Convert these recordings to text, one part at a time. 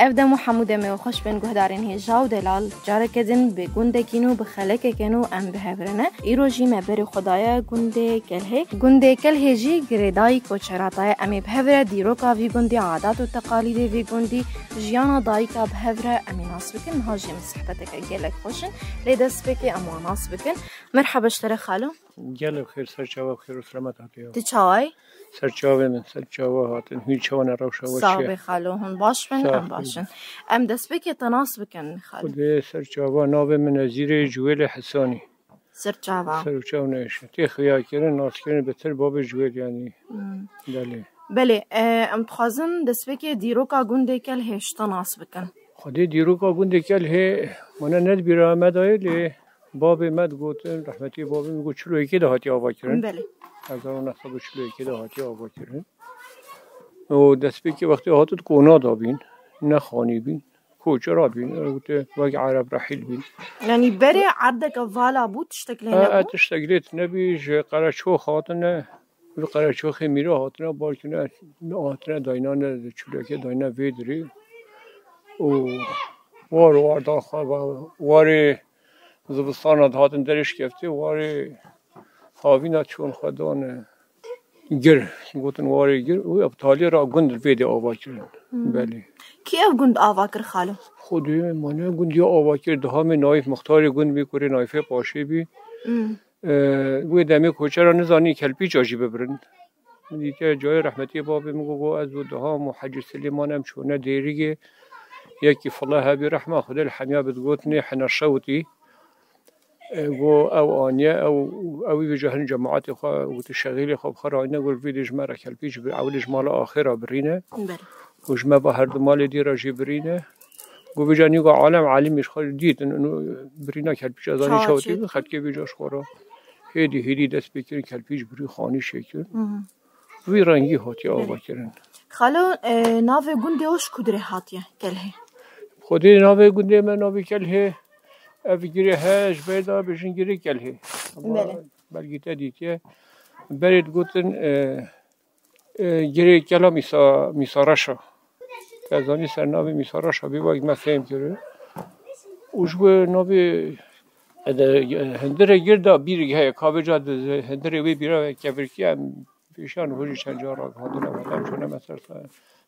افدا محمود می خوش بن گهدارین هی جاو دلال جاره کدن به گنده کینو به خلک کنو ام بهورنه ایروجی مبر خدایا گنده کله جی گردای کوچراتای ام بهور دیروکا وی گندی عادات و تقالید وی گندی جیانا دایکا بهور ام ناس بکن هاجم صحبتک گلک خوشن لیدس بکی ام ناس بکن مرحبا اشتر خالو گلک خیر سرچاو خیر و سلامت هاتیو تچای سرچاو من سرچاو هاتن هیچ چوان روشا وشی صاحب خالو هن باش بن ام باشن ام دست بکی تناس بکن خالو خود سرچاو ناب من زیر جویل حسانی سرچاو نشه تی خیا کردن ناس کردن بهتر باب جویل یعنی بله ام تخازن دست بکی دیروکا گنده کل هشت تناس بکن خودی دیروکا گنده کل he منا ند بیرا مدایلی باب مد گوتن رحمتی باب میگو چلو یکی دهاتی آوا کردن بله 1941 دهاتی آوا کردن و دست بکی وقتی هاتت کونا دابین نه خانی بین کوچه را بین وقتی وقت عرب رحیل بین یعنی بره عردك والا بود تشتكلين تشتكليت نبيش قراشو خاطنا قراشو خميرو هاتنا بالكنا هاتنا داينانا چلوكي داينا فيدري و وار داخل واري زبستان هاتن درش كفتي واري خاوينا چون خدان گر گوتن واري گر و ابطالي را گند فيدي آوا كرن بله كيف گند آوا كر خالو خودی منه گندی آوا کرد دهام نایف مختار گند میکره نایفه پاشه بی گوی دمی کوچه را نزانی کلپی جاجی ببرند دیگه جای رحمتی بابی میگو از دهام و حج سلیمان هم چونه دیریگه یکی فالله هبی رحمه خدا الحمیا بدگوتنی حنا شوتی گو او آنیه او وجهن جماعت خواه و تشغیل خواب خراینا گل ویدیش مرا کلپی جبر اولش مال آخره برینه و جمع با هر دو مال دی را جبرینه گو بجانی گو عالم عالمیش خود دید انو برینا کلپیش از آنی چاوتی خد که بجاش خورا هیدی دست بکرن کلپیش بری خانی شکر وی رنگی هاتی آوا کرن خالو ناوه گنده اوش کدره هاتیه کله خودی ناوه گنده من ناوه کله اف گیره هش بیدا بشن گیره کله بلگی تا دیتیه برید گوتن گیره کلا میسارشا کازانی سر ناوی میسارشا بیواگ ما فهم کرده وشو ناوی هندره گرده بیرگه های کابجاد هندره وی بیره کبرکی هم پیشان هوری چند جارا هادن آدم چونه مثلا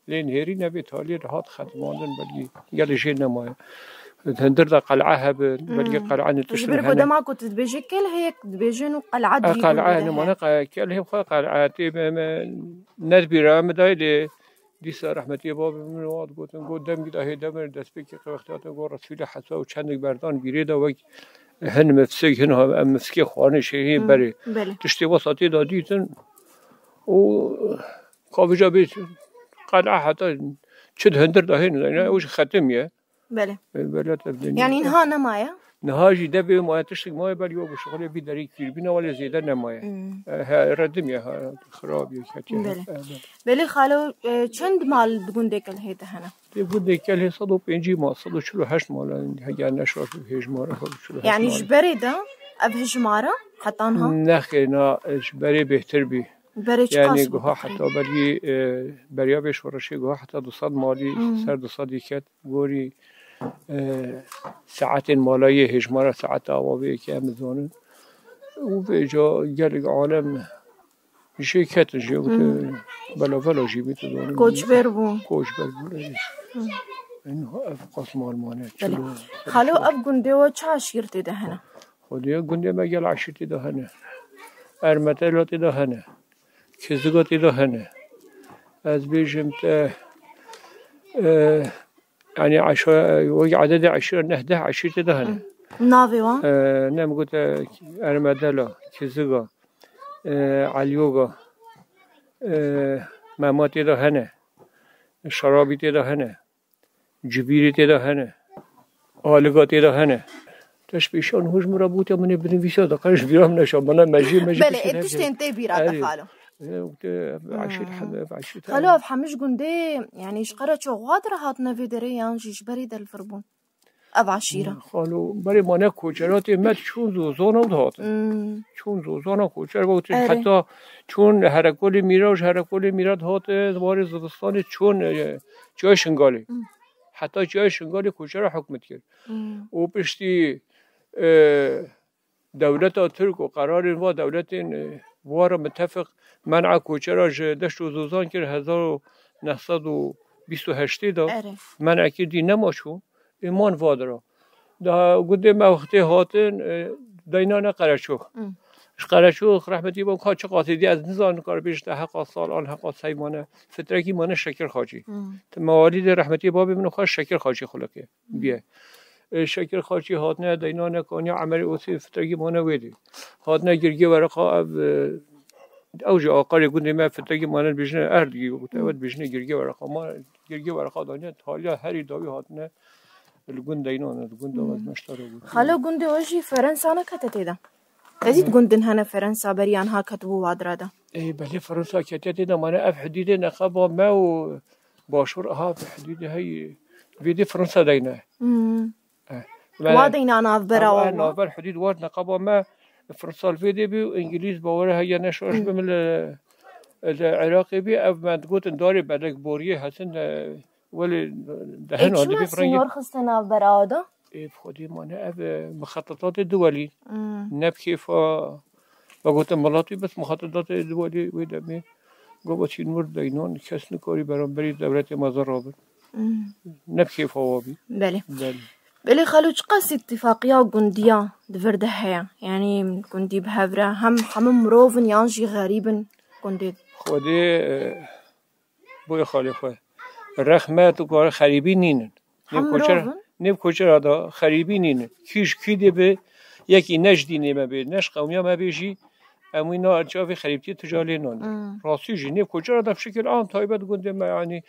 لین هری نبی تالی رهات ختماندن بلگی گلشه نمایه هندر دا قلعه هبن بلگی قلعه نتشتن جبر قدام ما كنت تبيجي كل هيك تبيجن قلعه دي قلعه نمانه كل هي قلعه ندبي رامداي دیسا رحمتی باب من واد گفتن گفت دم گیده هیدم دست بکی وقتی گفت رسول حسا و چند بردان بیرید و هن مفسک هن هم مفسکی خوانه شهی بری تشتی وسطی دادیتن و کابجا بیت قلعه حتی چد هندر دهین نه اوش ختمیه بله بله يعني إنها نمايا نهاجي دبي ما تشتغل ما يبالي يوم شغله بيدري كثير بينا ولا زيادة نمايا ردم يا خراب يكتي بله خالو چند مال بگوندك الهيدا هنا بگوندك الهي صدو بينجي ما صدو شلو هش مال هجا نشوف هجمارة شلو يعني جبري ده أب هجمارة حتى أنها نخينا جبري بهتر بي يعني جوها حتى بريا بيش ورشي جوها حتى 200 مالي سر 200 يكت غوري ساعت مالای هجماره ساعت آوابه که امزانه و به جا گل عالم شرکت جیوت بلا جیبیت دانه کوچبر بون اینها افقاس مالمانه خالو اب گنده و چه عشیرتی دهنه خودی گنده مگل عشیرتی دهنه ارمتلاتی دهنه کزگاتی دهنه از بیجم تا يعني عدد 10 نهده 10 دهنه ناوي وان نعم قلت ارمدلا كزغا عليوغا ماماتي دهنه شرابي دهنه جبيري دهنه آلگاتی دهنه تشبيشان هوش مربوطه من بنويسا دقش بيرام نشا منا مجي بله انتش تنتي بيرا خالو خلو حمش قندي يعني شقرة شو غادر هاتنا في دريان جيش بريد الفربون أب عشيرة خلو بري مانا كوچراتي مت چون زوزانا ودهات چون زوزانا كوچر بود حتى چون هرکولی میراج هرکولی میراد هات وارد زبستان چون جای شنگالی حتی جای شنگال کوچه را حکمت کرد و پشتی دولت ترک و قرار و دولت وار متفق منع کوچه را دشت و زوزان کرد 1928 دا منع کردی نماشون ایمان وادرا دا گوده ما وقتی هاتن دینان قرچوخ قرچوخ رحمتی با کاچ قاطدی از نزان کار بیشتر حق سال آن حق سیمانه فترکی مانه شکر خاجی موالید رحمتی بابی منو خواست شکر خاجی خلقه بیه شکر خاچی هاتنه دینان کانی عمل اوسی فترکی مانه ویدی هاتنه گرگی ورقا اوج آقای گونده ما فترکی مانه بیشتر اردی گفته بود بیشتر گرگی ورقا ما گرگی ورقا دانیه حالا هری داوی هاتنه الگونده اینان الگونده از مشترک بود حالا گونده آجی فرانسه نکته ده تزيد قندن هنا فرنسا بريان ها كتبوا وادرادا اي بلي فرنسا كتبت انا اف حديد نقابه ما و باشور ها في حديد هي فيدي فرنسا دينا وادينا انا براو انا بر حديد واد نقابه ما فرنسا الفيدي بي وانجليز باورها هي نشرش بمن العراقي بي اف ما تقول داري بعدك بوريه حسن ولي دهن هذا بي فرنسا خصنا برادا بخودی مانه اب مخططات دولی نب کیف و گفتم ملاتی بس مخططات دولی ویدمی گفت چین مرد اینان کس نکاری برام بری دولت مزار رابط نب کیف وابی بله خلوش قاس اتفاقية وجندية دفرده هيا يعني جندي بهفرة هم مروفن يانجي غريبا جندي خودی بوی خالی خواه رخمت و کار خریبی نینن نیم کوچه را دا خریبی نینه کیش کی به یکی نجدی نیمه به نش قومیا ما بیجی اموینا ارجاوی خریبتی تجالی نان راستی جی نیم کوچه را دا بشکل آن تایبت گنده ما یعنی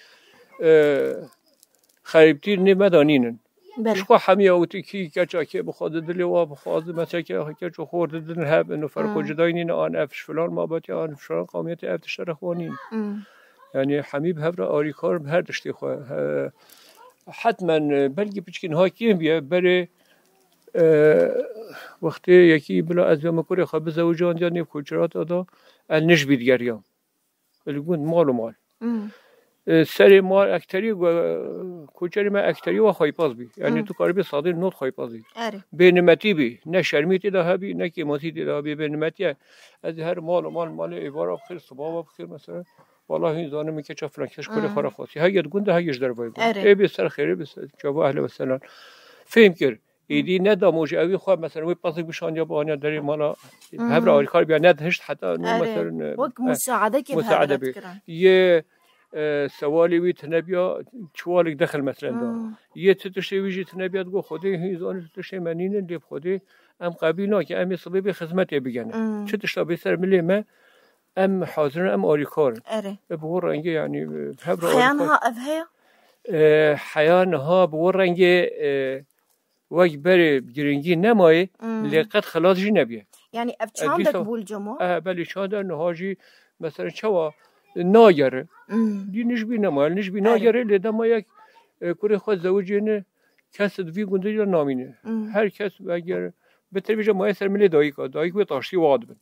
خریبتی نیمه دانینن شکو همی آوتی کی کچا که بخواد دلی و بخواد مثلا که کچا خورد دل هب انو فرق جداینین آن افش فلان مابتی آن فلان قومیت افتش رخوانین یعنی همی به هر آریکار به هر دشتی خواه حتما بلکه بچکن ها کیم بیه بره وقتی یکی بلا از یوم کوری خواب زوجان یا نیو کوچرات آدا النش بیدگریام الگوند مال و مال سر مال اکتری کوچری ما اکتری و خواهی بی یعنی تو کاری به صادر نوت خواهی بی بینمتی بی نه شرمیتی ده بی نه کیماتی ده بی بینمتی از هر مال و مال ایوارا بخیر صبح بخیر مثلا والله این زانه میگه چه فرانکش کلی خورا خاصی هیچ گونده هیچ در باید ای بسر خیره بسر جواب اهل مثلا فهم کرد ایدی نداموج اوی خواب مثلا وی پاسک بشان یا با آنیا داری مالا هر آریکار بیا ندهشت حتی مثلا وقت مساعده که مساعده یه سوالی وی تنبیا چوالک دخل مثلا دا یه تشتی ویجی تنبیات گو خودی این زانه تشتی منینن لیب خودی ام قبیل که ام صلیبی خدمت بگنه چه تشتا بسر ملی ما ام حاضرن ام آریکارن بور رنگی یعنی حیانها افهیا حیانها بور رنگی وقت بره گرنگی نمایی لیقت خلاص جی نبیه یعنی اف چاندک بول جمع بلی چاندک نهاجی مثلا چوا ناگره دی نشبی نمایی نشبی ناگره لیده ما یک کوری خود زوجینه کس دوی گنده یا نامینه هر کس اگر بهتر بیشه مایه سر ملی دایی که دایی که تاشتی واد بن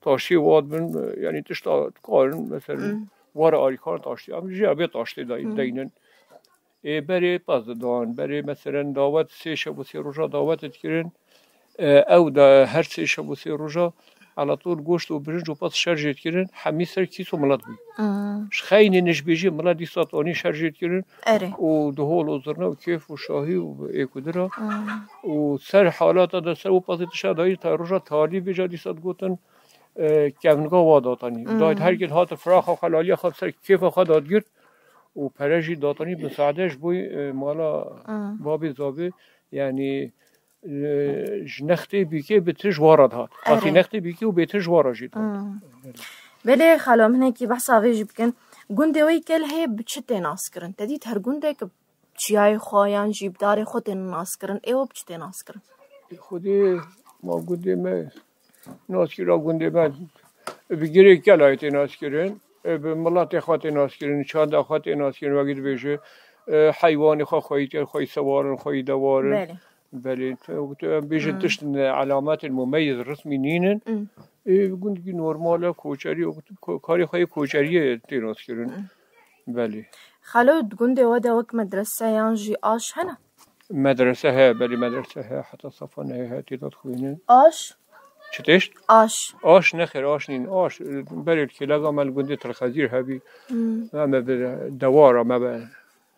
تاشتی واد بن یعنی تشتا کارن مثلا وار آریکار تاشتی اما جیابه تاشتی داینن بره پازدان بره مثلا دعوت سه شب و سه روزا دعوتت کردن او دا هر سه شب و سه روزا على طول گوشت و برنج و پاس شرجت کردن همی سر کیسو ملت بی خیلی نشبیجی ملت دیسات آنی شرجت کردن و دهول و زرنه و کیف و شاهی و ایکودرا و سر حالات دا سر و پاس تشادایی تا روزا تالی بیجا دیسات گوتن کمنگا واداتانی داید هر گل هات فراخ و خلالی خواب سر کیف خواه داد گرد و پرجی داتانی مساعدهش بوی مالا بابی زابه یعنی نختی بیکی بترش وارد هات خاطی نختی بیکی و بترش وارجید بله خالم هنه کی بحث آویج بکن گنده وی کل هی بچته ناس کرن تدید هر گنده که چیای خواهیان جیبدار خود ناس کرن ایو بچته ناس کرن خودی ما گنده ما ناس کرن گنده ما بگیره کل هایت ناس کرن به ملت خواهد ناس کرن چند خواهد ناس کرن وگید بیشه حیوان خواهی سوارن خواهی دوارن بله بیشتر تشت علامات المميز الرسمي نينن يقول لك نورماله كوچري کاری خواهی کوچری تیناس کردن بله خالو گنده وده وک مدرسه یانجی آش هنه؟ مدرسه ها بلی مدرسه ها حتی صفا نه ها تیداد خوینه آش؟ چتشت؟ آش نخیر آش نین آش بری که لگا مال گنده تلخزیر هبی ما به دوارا ما به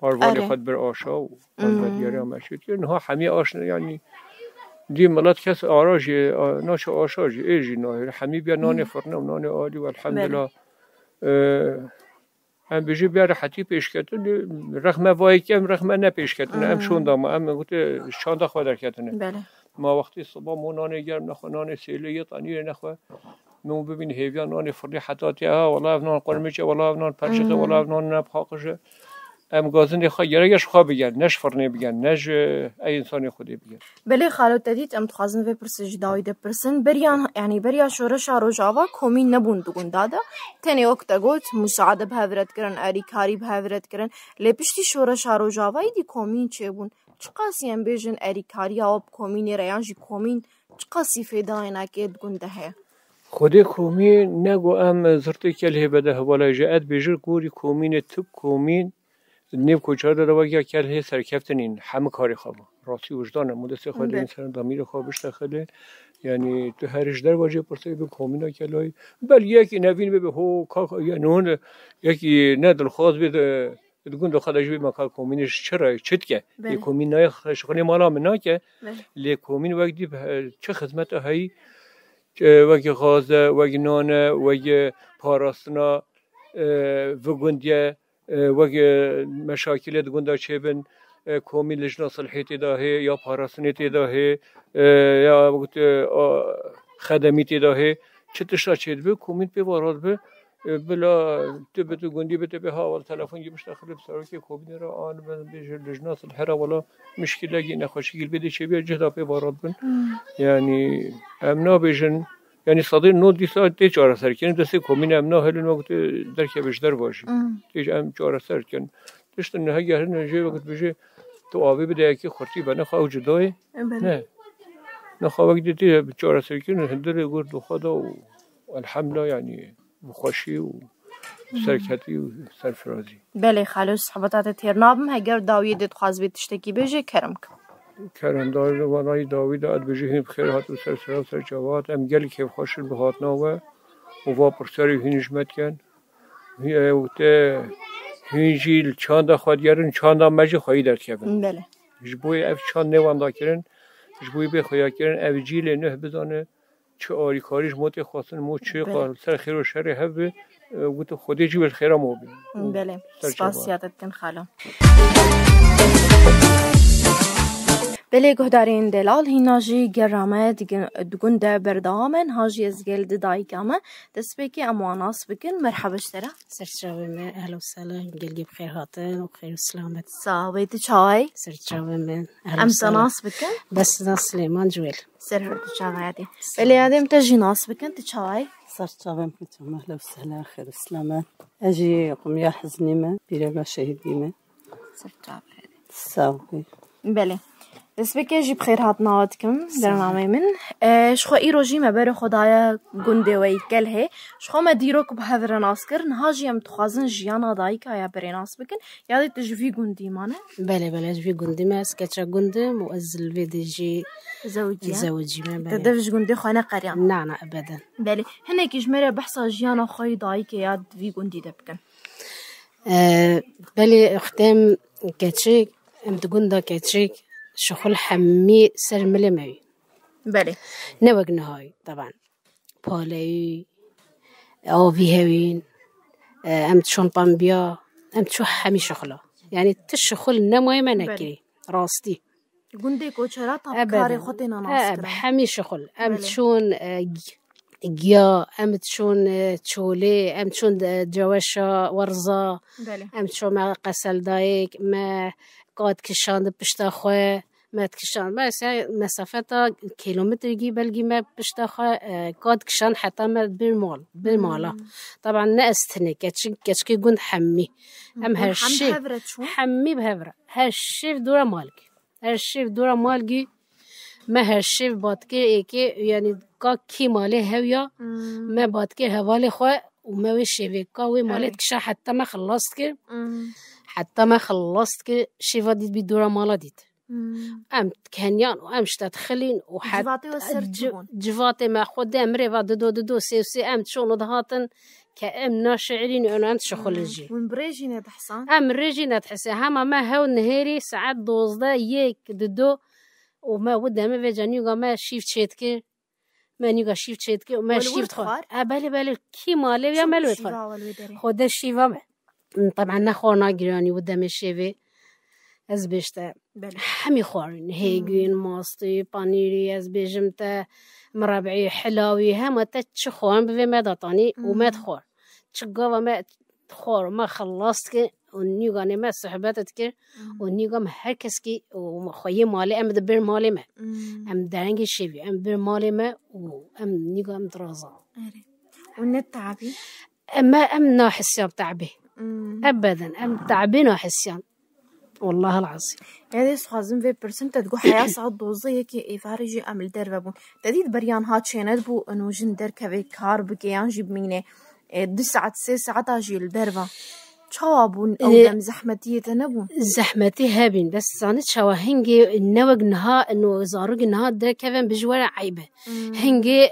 هاروانی خود بر آشا و من بدیاری هم شد اینها همه آش یعنی دی ملت کس آراجی ناش آشاجی ایجی نه همه بیا نان فرنه و نان عالی و الحمدلله هم بیشی بیاره حتی پیش کردن رقم وای کم رقم نه پیش کردن هم شون دام هم گفت شانده خود در کردن ما وقتی صبح مو نان گرم نخو نان سیلی طنیر نخو مو ببین هیویان نان فرنی حتاتی ها والله نان قرمچه والله نان پرچقه والله نان نبخاقشه ام گازن خو یارگش خو بگن نش فرنی بگن نش ای انسان خودی بگن بله خالو تدید ام تخازن و پرسج داوید پرسن بریان یعنی بریا شورش روجاوا کومی نبون دگون داده تنی وقت گوت مساعده بهورت کردن اریکاری بهورت کردن لپشتی شورش روجاوا دی کومین چه بون چقاسی ام بیژن اریکاری آب کومین ریانجی کومین چقاسی فداینا که دگون ده خودی کومی نگو ام زرتی کله بده حواله جات بیجر گوری کومین تو کومین نیو کوچه داره وگه کله سرکفتنین همه کاری خوابه راستی وجدانم مدرسه خاله انسان دامیر خوابش داخله یعنی تو هرش در واجه پرسه به کومینا کلای بل یکی نوین به هو کا یعنی اون یکی ندل خاص به تقول دو خداش به مکان کومینش چرا چت که ی کومینای شغلی مالا منا که لی کومین وقتی چه خدمت هایی وگه غازه وگه نان وگه پاراستنا وگندیه وگه مشاکل دگوندا چه بن کومی لجنه صلحیتی داهی یا پاراسنیتی داهی یا وقت خدمیتی داهی چه تشتا چه به کومین به وارد به بلا تبت گندی بته به ها ولی تلفن گیمش داخل بسیاری که کومین را آن به لجنه صلحه را ولی مشکل لگی نخوشی بده چه بیا جدا به وارد بن یعنی امنا بیشن یعنی صادر نود دیسات تی چهار سر کنیم دسته کومین امنا هلون وقت در که بیشتر باشه تیج ام چهار سر کن دشت نه گهر نجی وقت بشه تو آبی بده که خورتی بنا خواه جدای نه خواه وقت تی چهار سر کنیم هندر گرد و خدا و الحمدلله یعنی خوشی و سرکتی و سرفرازی بله خالص صحبتات تیرنابم اگر داوید خواست بیت تشتکی بشه کرم کن کرم دار وانای داوید اد بجه بخیر هات و سر جواد ام گل که خوش به هات نو و پرسری هنجمت کن هیوت هنجیل چند خود یارن چند مجه خواهی درد کردن بله جبوی اف چند نوان دا کردن جبوی به خواهی کردن اف جیل نه بدانه چه آری کاریش موت خواستن مو چه قال سر خیر و شر هب و تو خودی جیب خیره مو بله سپاسیاتت کن خاله بله گهدارین دلال هیناجی گرامه دگونده بردامن هاجی از گلد دایگامه دست بکی امواناس بکن مرحبا اشترا سرچاومه اهلا و سهلا گلگی بخیر هاتن و خیر و سلامت صاحبیت چای سرچاومه ام سناس بکن بس ناس سلیمان جویل سرهر تشاغیدی بله ادم تجی ناس بکن تشاوی سرچاومه کنتم اهلا و سهلا خیر و سلامت اجی قمیا حزنیمه بیرگا شهیدیمه سرچاویدی صاحبی بله دست بکی جی بخیر هات نهاتکم برنامه من شخو ای روژی مبر خدای گنده وی کله شخو ما دیروک به هفر ناس کرن هاجی هم تخوازن جیانا دایی که یا بری ناس بکن یادی تجوی گندی مانه بله جوی گندی ما اسکچا گندم و از الویدی جی زوجی ما بله تدفش گندی خوانه قریان نه ابدا بله هنه کش مره بحثا جیانا خوی دایی که یاد وی گندی دبکن بله اختم کچک ام تگندا کچک شغل حمي سر ملمي بله نوق نهاي طبعا بالي او في هوين ام تشون طنبيا ام تشو حمي شغله يعني تشغل نموي ما نكري راستي گنده کوچرات کاری خودنا ناس حمي شغل ام تشون جيا ام تشون تشولي ام تشون جواشا ورزة ام تشون ما قسل دايك ما قاد کشان پشت خواه مت کشان بس مسافت کیلومتر گی بلگی ما پشت خواه قاد کشان حتی ما بالمالا طبعا ناستني كتشكي قند حمي ام هالشي حمي بهفرة هالشي دورا مالكي هالشي دورا مالكي ما هالشي باتكي ايكي يعني كي مالي هويا ما باتكي هوالي خواه وما وشي كاوي مالت كشا حتى ما خلصت كي حتى ما خلصت كي شيفا ديت بدورة مالا ديت ام كانيان وام شتات خلين جفاتي وسرتون جفاتي ما خدام ريفا ددو سي ام تشون ضهاتن كأمنا شعرين أنا أنت شخول الجي من بريجينا تحسن أم ريجينا تحسن هما ما هو النهاري ساعات دوزدا يك ددو وما ودا ما فيجانيوغا ما شيفت شيتكي ما نيوغا شيفت شيتكي وما شيفت خوار بالي كي مالي يا مالو يدخل خد الشيفا طبعا نخورنا جيراني ودا ما شيفي از بيشتا حمي خوارن هيجين ماستي بانيري از بيجمتا مربعي حلاوي هما تتشخوان بفي ما دطاني وما تخور تشقوا ما تخور ما خلصت ونيوغاني ما صحباتك ونيوغا ما هركسكي ومخوي مالي ام دبر مالي ما ام دانجي شيفي ام دبر مالي ما وام نيوغا ام درازا والنت تعبي ام ناحسيان تعبي ابدا ام تعبي ناحسيان والله العظيم هذه صازم في برسنت تقول حياة صعد دوزية كي إفارجي أمل دربون تديد بريان هات شينات بو إنه جندر كذي كار بكيان جيب مينه 9 ساعات أجي الدربة شوابون أو دم زحمتية تنبون زحمتي هابين بس صانت شوا هنجي النوج نها إنه زارج نها ده كذا بجوار عيبة هنجي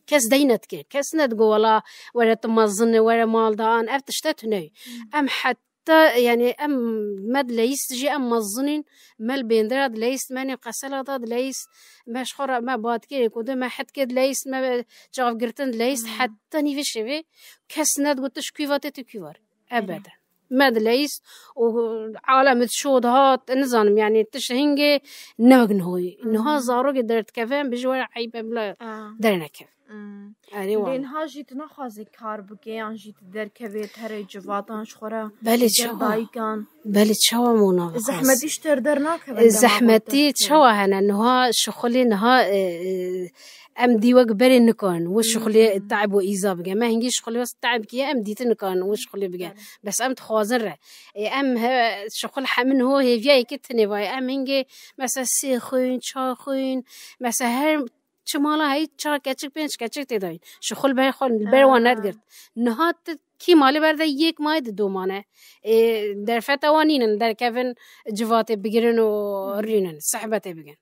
كاس دينتك كاس نتقول ولا تمزن ولا مال دان أفتشتت هني أم حتى يعني أم مد ليست جي أم مظنين مال بيندراد ليست ماني قسلا ضاد ليست ماش خرا ما بعد كده كده ما حد كده ليست ما جاف قرتن ليست حتى نيفش في كسناد قلت شكيفات تكيفار أبدا مد ليست وعالم تشود هات نظام يعني تشهنجي نوجن هوي إنه زاروج درت كفان بجوار عيب بلا درنا كف لين هاجي تنخذ كار بكيان جيت در كبيت هري جواتان شخورا بلد شوا مونا زحمتي اشتر درنا زحمتي شوا هنا انها شغلي انها ام دي وقبري نكون وشغلي تعب وايزا بقى ما هنجي شغلي بس تعب كي ام ديت نكون وشغلي بقى بس ام تخازر ام شغل حمن هو هي فيا كتني باي ام هنجي مثلا سيخون شاخون مثلا هر شمالا هاي چار کچک پنج کچک تداین شخول بر خون بر وانت گرد نهات کی مالی برده یک ماه دو مانه در فتوانین در کفن جوات بگیرن و رینن صحبت بگن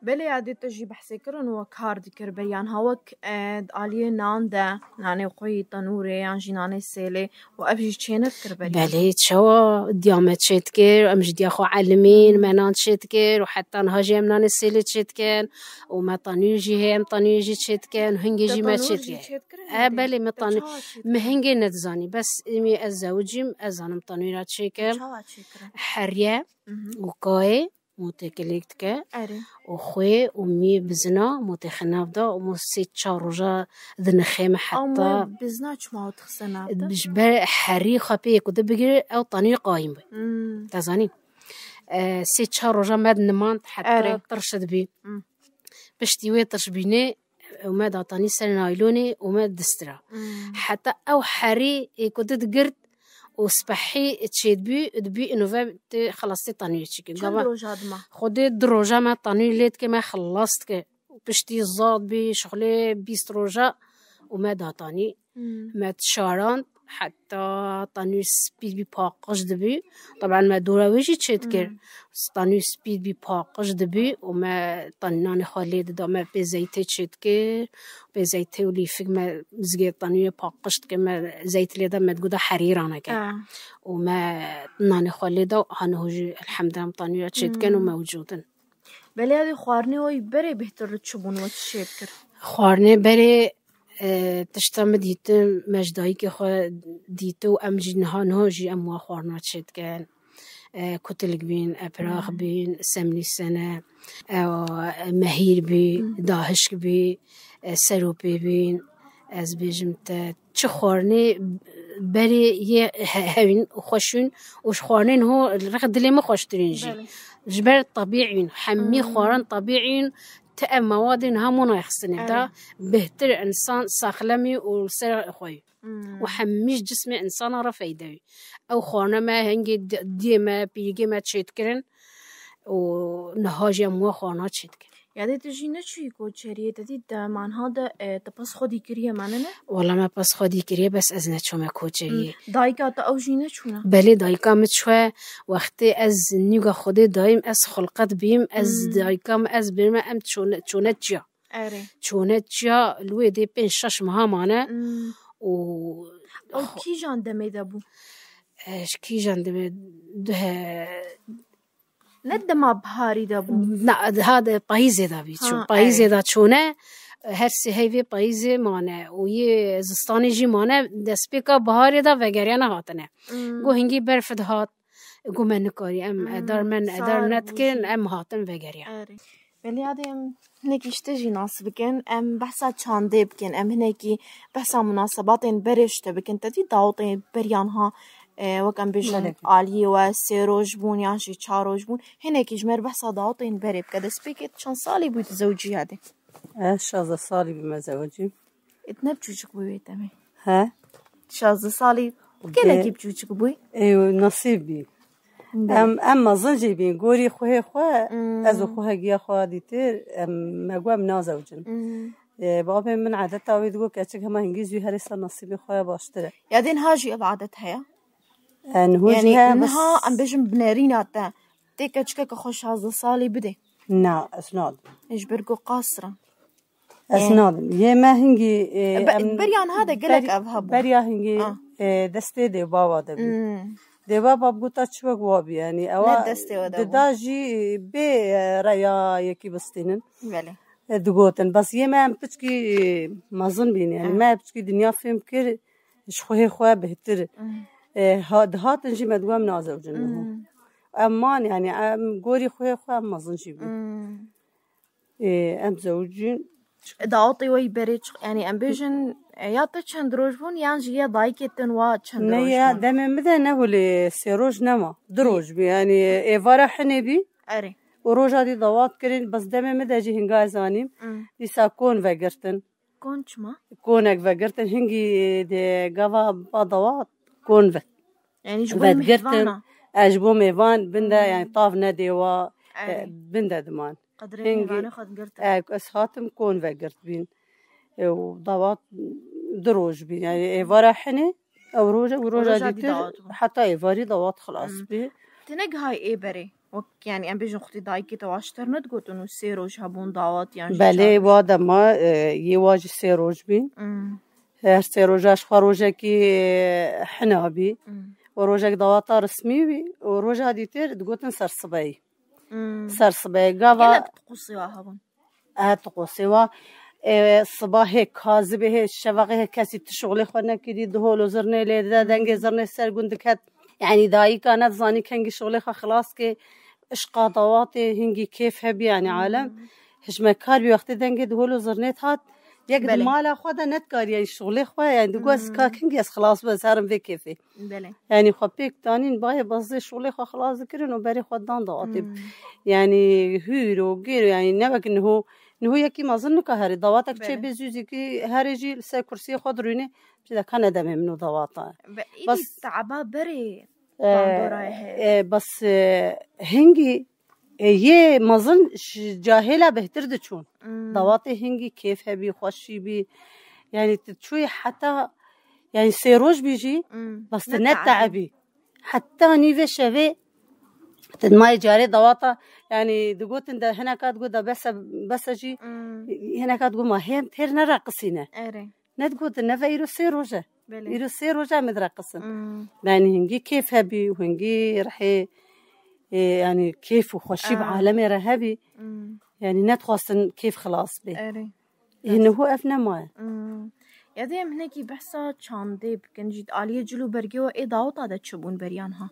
بله عادی تجی بحثی کرن و کار دکر بیان هاوک عالیه نان ده نانه قوی تنوره یعنی نانه سیله و ابجی چینت کر بیان بله چوا دیامت شد کر امج دیا خو علمین منان شد کر و حتی نهاجی ام نانه سیله شد کن و ما تنویجی هم تنویجی شد کن هنگی جی ما شد کن بله ما تنویج مهنگی ندزانی بس امی از زوجیم از آنم تنویرات شکر حریه و کای متكليكتك وخوي ومي بزنا متخنافدا ومسيت شارجا ذنخيمة حتى بزنا ما تخسنا بجبر حري خبيك ودبجر أو طني قايم بي تزاني سيت شارجا ماد نمانت حتى ترشد بي بشتيوي تشبيني وما دا طني سرنايلوني وما دسترا حتى أو حري كنت قرد وسبحي تشيد بي دبي انه فا خلصتي طنير تشكي خدي دروجه ما طنير ليت كما خلصت كي بشتي الزاد بي شغلي بيستروجا وما داتاني ما تشاران حتى طنير سبيد بي باقش دبي طبعا ما دورا ويجي تشيد كير طنير سبيد بي باقش دبي وما طناني خالد دا ما بزيت تشيد كير بزيت ولي فيك ما زغي طنير باقش كما زيت لي دا ما تقول حريرانه كان وما طناني خالد هنهجي الحمد لله طنير تشيد كانوا موجودين بلي هذه خوارني وي بري بهتر تشبون وتشيد كير خوارني بري تشتم ديتم مجداي كي خو ديتو امجي نهاجي اموا خوارنا تشد كان كتلك بين ابراغ بين سمني سنه او مهير بي داهش بي سروبي بين از بيجمت تشخورني بري هين خوشون وش خوارنين هو الرغد اللي ما خوشترينجي جبر طبيعي حمي خوارن طبيعي تأم مواد همونا يخصني دا بهتر إنسان ساخلمي والسر أخوي وحميش جسم إنسان رفيدوي أو خانة ما هنجي دي ما بيجي ما تشيتكرن ونهاجي مو خانات تشيتكرن يعني تجي نشوي كوتشرية تدي من هذا تبص خدي كريه معنا والله ما بس خدي كريه بس أزنت شو ما كوتشرية دايكا تأوجي نشونا بله دايكا متشوى وقتی از نیوگا خودی دایم از خلقت بیم از دايكام از برما ام چونت جا چونت جا لوی دی 5-6 ماه مانه و کی جان دمی دبو کی جان دمی ده ندما بهاری دبو نه هذا پاییزه دابی چون پاییزه دا چونه هر سهیوی پاییزه مانه و یه زستانی جی مانه دسپیکا بهاری دا وگریانه هاتنه گو هنگی برفت هات گو من نکاری ام ادار من ادار نتکن ام هاتن وگریان ولی ادم هناك يشتجي ناصب بكن ام بحثا چانده بكن ام هناك بحثا مناسبات برشته بكن تدي داوطين بريانها وكان بيجن عالية وسيروج بون يعني شي چاروج بون هناك يجمر بحثا داوطين بري بكده سبيكت شان صالي بو تزوجي هذه 16 صالي بمزوجي اتنبجوجك بوي تمام ها 16 صالي كنا كيف بجوجك بوي ايوه نصيبي اما زنجي بين قوري خوه ازو خوه جيا خوه ديتر ما قوام نازوجن بابا من عادتها ويدقو كاتشك هما هنجيزي هرسا نصيبي خوه باشتره يادين هاجي بعادتها يعني انها ام بيجم بناريناتا تيكاتشك خوش هذا صالي بدي نا اسناد ايش برقو قاصرة اسناد يا ما هنجي بريان هذا قلك ابهبو بريا هنجي دستي دي بابا دبي دي بابا بقولتا شو جواب يعني أو داجي بريا يكي بستينن دقوتن بس يما بتشكي ما ظن بين يعني ما بتشكي دنيا فهم كر شخوه خواه بهتر هات نجي مدوام نازوجن أمان يعني أم قوري خواه ما ظن شي بي أم زوجين دعوتي وي بريج يعني أم بيجن ياتا چند روز بون يعني جيه دايكتن وا چند روز نيا دم مده نهولي سيروج نما دروج بي يعني ايفارا حني بي اري وروجا دي ضوات كرين بس دم مده جي هنگا زانيم دي ساكون وگرتن كون چما كونك وگرتن هنگي دي غوا با ضوات كون و يعني جبو مهوانا اجبو ميوان بنده يعني طاف نديوا بنده دمان قدرين ميواني خد قرتن اسهاتم كون وگرت بين وضوات دروج بي يعني ايفارا حني او روجا ديتر حتى ايفاري ضوات خلاص بي تنق هاي اي بري يعني ام بيجن اختي دايكي تواشتر ندقوت انه سيروج هبون ضوات يعني بله وادا ما يواج سيروج بي هر سيروجاش خروجا كي حنا بي وروجا ضوات رسمي بي وروجا ديتر دقوتن سرصبي سرصبي غاوا تقصي هبون تقصي صباح كاذبه شفقه كسي تشغل خونه كدي دهول زرنه ليدا دنگ زرنه سر گندكت يعني داي كانت زاني كنگ شغل خلاص كي اشقا ضوات هنگي كيف هب يعني عالم هجمه كار بي وقت دنگ دهول زرنه هات يك مال خود نت كار يعني شغل خو يعني دغوس كا كنگ خلاص بس هرم في كيفي يعني خو بيك تانين باي بس شغل خو خلاص ذكرن وبري خدان ضوات يعني هيرو غير يعني نبك انه يكي ما ظنك هاري ضواتك شيء بزوجي كي هارجي لسه كرسي خضريني كذا كان دم منه ضواطه بس تعبا بري بس هنجي يه ما ظن جاهله بهتر دشون ضواطي هنجي كيف هبي خوشي بي يعني تشوي حتى يعني سيروج بيجي بس نتعبي حتى نيفي شوي تدماي جاري ضواطه يعني دقوت انت هنا كات قد بس اجي هنا كات قد ما هي تير نرقصينه ندقوت النفا يرو سيروجه مدرقصن يعني هنجي كيف هبي وهنجي رحي يعني كيف وخشي بعالمي رهبي يعني نتخصن كيف خلاص بي انه هو افنا ما يا ديم هناكي بحثا چاندي بكن جيت عاليه جلو برگو اي داوطا دا چبون بريانها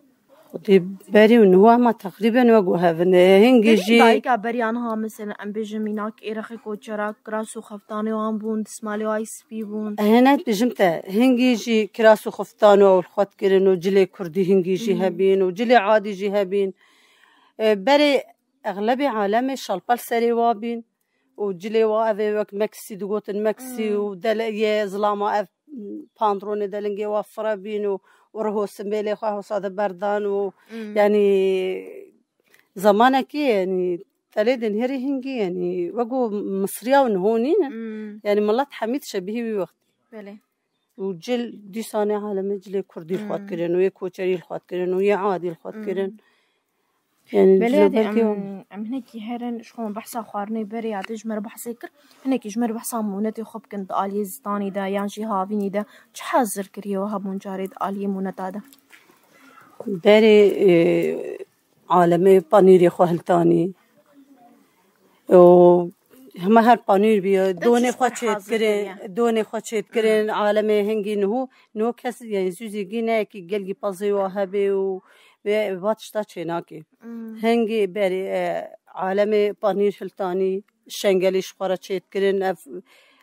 دي بري انه ما تقريبا وقوها هنجي جي دايكا بريانها مثلا ام بيجميناك ايرخي كوچرا كراسو خفتاني وان بون دسمالي واي سبي بون هنا بجمتا هنجي جي كراسو خفتانو والخوت كرنو جلي كردي هنجي جي هبين وجلي عادي جي هبين بري اغلبي عالمي شالبال سري وابين وجلي وافي وك مكسي دقوت المكسي ودل ظلامه اف باندروني دلنجي وفره بينو ورهو سمبيلي خواه وصاد بردان يعني زمانك يعني تليدن هري هنجي يعني وقو مصرية ونهونين يعني مالات حميد شبيه بوقت بله وجل دي سانة عالم جل كردي الخوات كرن ويا كوتشري الخوات كرن ويا عادي الخوات كرن يعني بلادي ام هناكي هرن شخون بحثا خوارني بري عتجمر بحثيكر هناكي جمر بحثا مونتي خب كنت آلي زداني دا يانجي هاويني دا چه حاضر كريو هبون جاريد آلي مونتا دا بري عالمي بانيري خوهلتاني و هما هر پانیر بیا دونه خوچت کرن عالمه هنگی نهو کسی یعنی زوزی گینه که گلگی پازی و هبی و واتشتا چناکی هنگی بری عالمه پانیر هلتانی شنگلیش خورا چت کرن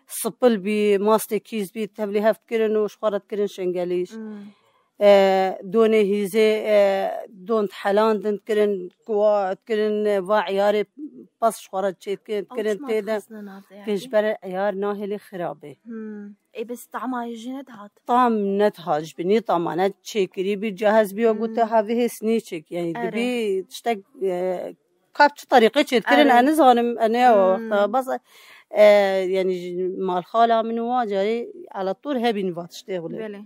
سپل بی ماست کیز بی تبلی هفت کرن و شخورت کرن شنگلیش دونه هیزه دون حلاندن کرن قوات کرن و عیار پس شخورت چیت کرن تیدا کش بر عیار ناهلی خرابه ای بس طعمه جنت هات طعم نتهاج بني طعمانات چیکری بی جاهز بی و گوته هاوی هسنی چیک یعنی دبی تشتاق كابتش طريقة تذكرن أنا زانم أنا وقتها بس يعني مال خالة من واجري على طول هبي نفاتش تقولي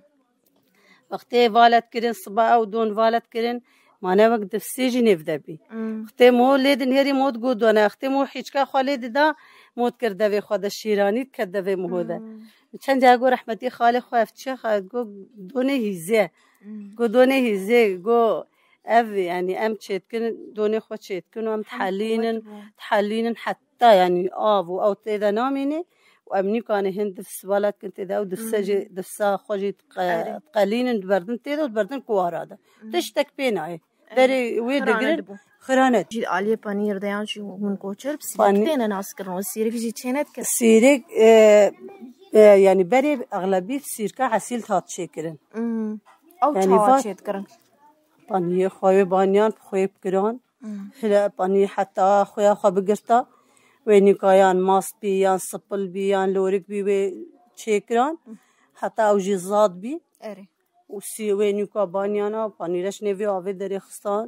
وقتها والد كرن صباح ودون والد كرن ما أنا وقت السجن نفدا بي وقتها مو ليدن هري موت جود وأنا وقتها مو حيشكا خالد دا موت كرده في خدا الشيراني كرده في مهودا چند جاگو رحمتی خاله خواهد چه خواهد گو دونه هیزه گو دونه هیزه گو اف يعني ام تشيتكن دوني خو تشيتكن ام تحلينن حتى يعني او تيدا ناميني وامني كان هند في سوالات كنت دا ودفساجي دفسا خوجي قليلن بردن تيدا وبردن كوارادا تشتك بيناي دري ويدغرن خرانت جي علي بانير ديان شي من كوتشر بس تينا ناس كرون سيرك جي تشينت كس سيرك يعني بري اغلبيه سيركا حسيل تات شكرن او تات شكرن پانی خوی بانیان خوی بکران هلا پانی حتی خوی خو بگرتا و نیکایان ماست بیان سپل بیان لورک بی و چکران حتی اوجی زاد بی و سی و نیکا بانیانا پانی رش نوی آوی دری خستان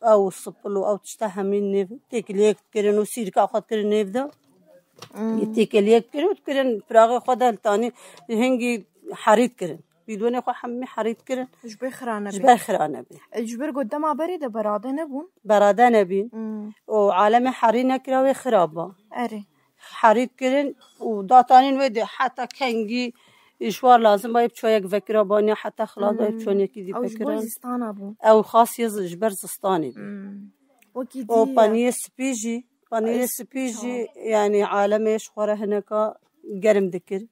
او سپل و او تشته همین نوی تکلیک کرن و سیرکا خود کرن نوی دا تکلیک کرن پراغ خود هلتانی هنگی حرید کرن بدون خو حمي حريت كرن جبر خرانه بي جبر قدام بريده براده نبون براده نبين وعالم حرينا كراوي خرابه اري حريت كرن وداتانين ودي حتى كنجي اشوار لازم بايب شويه فكره باني حتى خلاص بايب شويه كدي فكره او خاص جبر زستاني وكيدي او بانيه سبيجي يعني عالم اشوار هناك قرم ذكر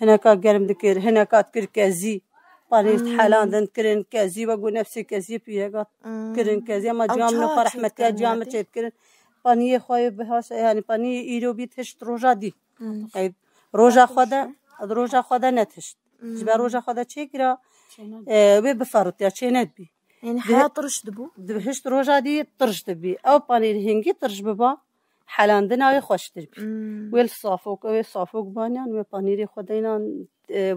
هناك قرم ذكر هناك تكر كازي بانيت حالان دن كرن كازي وقو نفسي كازي بيها كرن كازي ما جامنا فرحمتي جامنا تكرن بانيه خوي بهاش يعني بانيه ايرو بيتشت روجا دي روجا خدا نتشت جبر روجا خدا تشكرا بفرط يا تشينت بي يعني حياه طرش دبو دبهشت روجا دي طرش دبي او بانيه هنجي طرش ببا حالان دناوي خوش تربي ويل صافوك بانيان و پانيري خدينا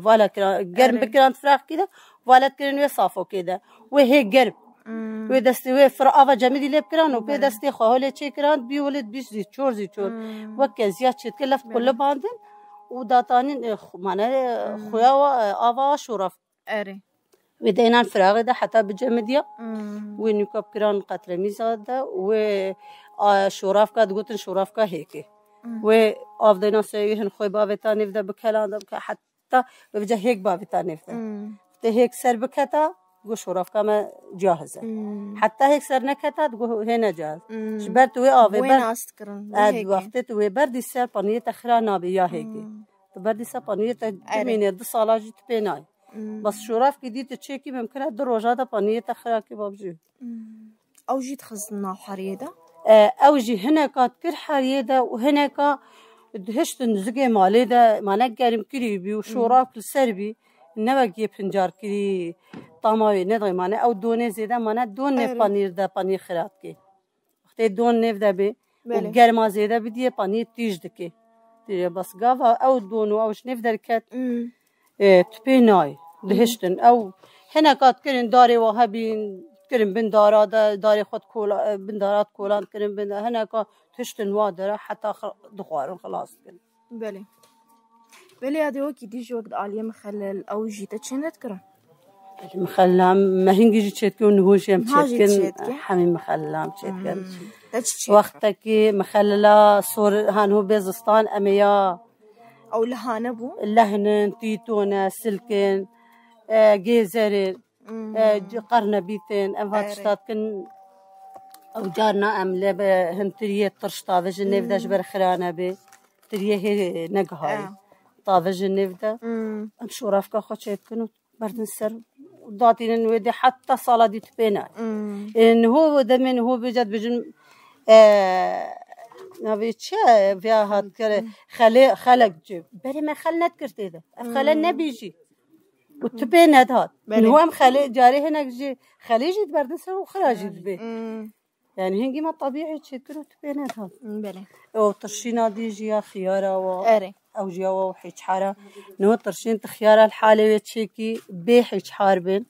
والا گرم بكران فراخ كده والا كرن و صافو كده و هي گرم و دستي و فراوا جميل لب كران و دستي خاله چي كران بي ولد بيزي چور و كزيات چت كلفت كل باندن و داتانين معناه خويا اوا شرف اري ودينا فراغ ده حتى بجمديا ونكب كران قطره ميزاده و شوراف كاد قلت شوراف كا هيك و افضينا سيهن خوي بابتا نفدا بكلام حتى بوجه هيك بابتا نفدا هيك سر بكتا قو شوراف كما جاهزه حتى هيك سر نكتا تقول هنا جاهز شبرت و افي وين استكرن اد وقت و برد السر بانيه تخرانا بيا هيك برد السر بانيه تمين د صلاجي تبيناي بس شوراف كديت تشيكي ممكن د روجاده بانيه تخراكي بابجي او جيت خزنا حريده اوجي هنا كات كر حريده وهنا كا دهشت نزقي مالي ده ما نقرم كريبي وشوراف السربي نوجي بنجار كري طماوي ندغي معنا او دوني زيده معنا دون بانير ده بانير خرات كي وقت دون نفدا بي وقرما زيده بدي بانير تيج دكي بس قافا او دون اوش نفدا كات تبيناي دهشتن او هنا كات كرن داري وهابين كرم بن داري خود كولا بن دارات كولان كرم بن هناك تشتن وادرة حتى دخوارن خلاص كن. بله هذا وقت يجي وقت عالية مخلل أو جيت تشنت كرا. مخلام ما هنجي تشتكون هوش يم تشتكن حمي مخلام تشتكن. وقتك مخللا صور هانو بيزستان أميا أو لهانة بو. لهنن تيتونا سلكن جيزرين قرن بيتين أفاتشتات كن أو جارنا أملا بهنتريه ترشتا فيجن نفداش برخرانة بي تريه هي نجهاي طافجن نفدا أنشورافك خشيت كنو بردن سر ضاطين الودي حتى صلاة دي تبينا إن هو دمن هو بجد بجن نبي شيء فيها هاد كره خلق جيب بري ما خلنا تكرت هذا خلنا بيجي وتبين هاد هو أم خلي جاري هناك جي خليجي تبردن سر وخراجي تبي يعني هنجي ما طبيعي شيء كله تبين هاد بله أو ترشينا دي جيا خيارة أو جيا وحيج حارة نو ترشين تخيارة الحالة وتشيكي بحيج حاربين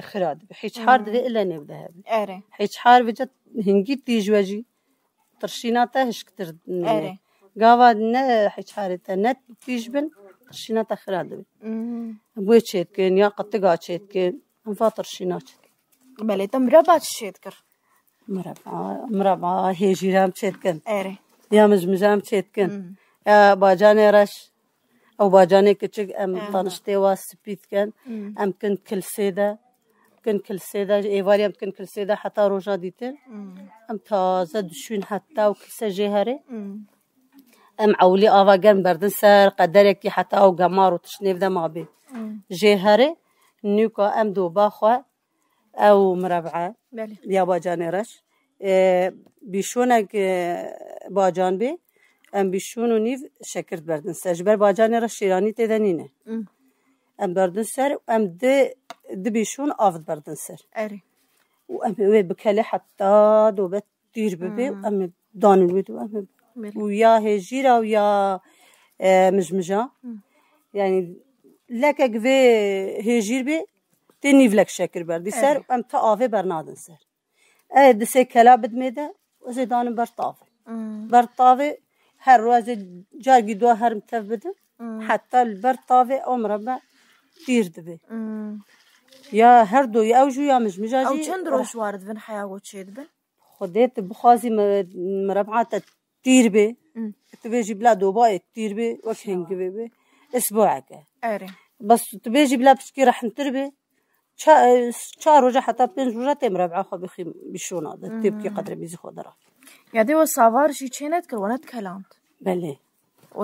خراد بحيج حار ده إلا نبدأ هذا حيج حار بجد هنجي تيجي ترشينا تهش كتر قاعد نا حيج حار تنت تيجبن ترشينا تخراد أبوي تشيكين يا قطقة تشيكين أنفاطر شينات بله تمربع تشيكر مربع هيجيرام تشيكين يا مزمزام تشيكين باجاني رش أو باجاني كتشك أم طنشتي واسبيت كان أم كنت كل سيدة إيفاري أم كل سيدة حتى روجا ديتين أم تازة دشون حتى وكسة جهري أم عولي آفاقان بردن سر قدرك حتى أو جمار وتشنيف ده ما بي جهري نيوكا أم دوبا خوا أو مربعة يا باجاني رش بيشونك باجان بي ام بیشون و نیو شکرت بردن سر جبر باجانی را شیرانی تدنینه ام بردن سر و ام ده بیشون آفد بردن سر و ام بکله حتی دو بت دیر ببی و ام دانلوید و ام و یا هجیرا و یا مجمجا يعني لك جوي هجير بي تنيف لك شكر بردي سر و ام تآفي برنادن سر دسي كلا بدميده و زيدان برطافي هر روز جارگی دو هر متفبده حتی البرطاوه عمره دیر دبی یا هر دو یا اوجو یا مجمجاجی او چند روز وارد بن حیاوت شید بن خودت بخوازی مربعات دیر بی تبیجی بلا دوبای دیر بی وش هنگی بی اسبوعك بس تبيجي بلا بشكي راح نتربي شهر وجه حتى بين وجه مربعة خو بخي بشونا تبكي قدر بيزي خضرة يعني هو صافار شي كانت كرونت كلامت بله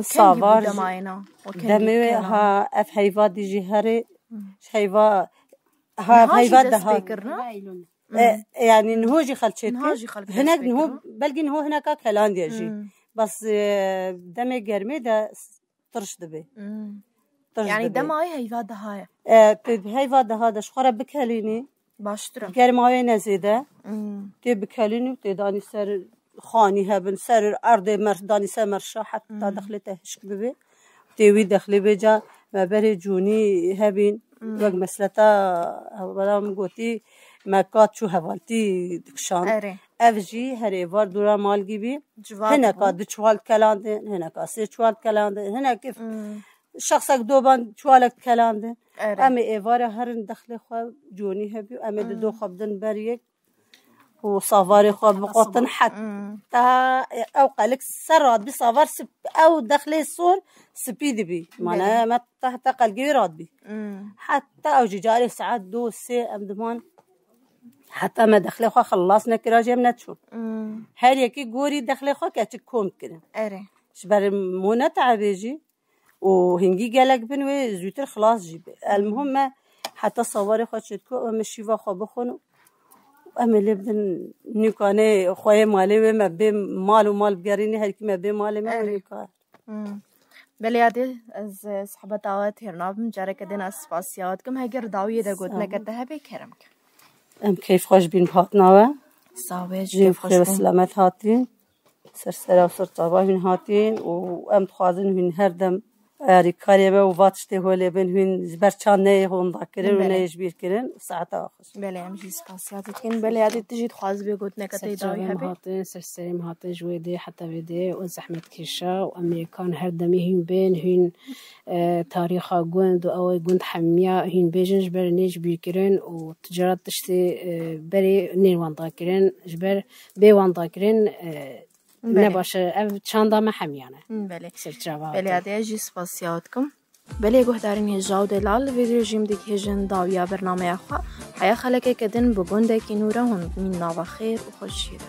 صافار دماينا دمي ها اف هيفا دي جهري هيفا ها هيفا ده يعني انه جي خلشت هناك انه بلقي انه هناك كلام ديجي بس دمي جرمي ده طرش دبي يعني دماي هيفا ده هاي هيفا ده هذا شخرة بكاليني باشترم گرمای نزیده که بکلینی تدانی سر خانی هبن سر ارض مردانی سر مرشا حتی دخلته هشک ببی تیوی دخلی بجا مبری جونی هبین وقت مسلتا برام گوتی مکات شو حوالتی دکشان افجی هری وار دورا مالگی بی هنکا دو چوال کلانده هنکا سه چوال کلانده هنکا شخصك دوبان چوالك كلامده أمي إيفارة هرن دخل خو جوني هبي أمي دو خبدن بريك وصافاري خو بقطن حتى أو قالك سراد بصافار سب أو دخل الصور سبيد بي معناها ما تحت قلقي راد بي حتى أو جاري ساعات دو سي أمدمان حتى ما دخل خو خلصنا كراجي من تشوف هل يكي جوري دخل خو كاتك كوم كده شبر مونا تعبيجي وهنجي جالك بنوي زوتر خلاص جيب المهم حتى صوري خدشتكو ومشي واخو بخونو أما اللي بدن نيكاني خوي مالي ما بي مال ومال بقريني هالكي ما بي مالي ما نيكان بليادي از صحبت آوات هرناب مجارك دين اسفاسيات كم هاجر داوية دا قد نكتها بكرمك كيف خوش بين باتناوه صابج كيف خوش بسلامت هاتين سرسرة وسر طابا من هاتين وأم تخازن من هردم کاری به واتش ته هولی بین هن برچان نه هون دکرین و نه جبیر کرین ساعت آخر. بله همچین سپاسیات کن. بله یادی تجید خواست بگوت نکته دایی هبی. هاتن سرسری مهاتن جویده حتی ویده و زحمت کشا و امریکان هر دمی هن بین هن تاریخ گوند و آوای گوند حمیا هن بیجنج بر نیج بیر کرین و تجارت دشتی بری نیروان دکرین جبر بیوان دکرین نباشه او چند دام حمیانه. بله. بله یادی جی سپاسیات کن. بله گهدارین هجاو دلال ویدیو جیم دیگه هجن داویا برنامه آخوا حیا خلقه کدن بگنده که نوره هن من نوا خیر و خوشیره.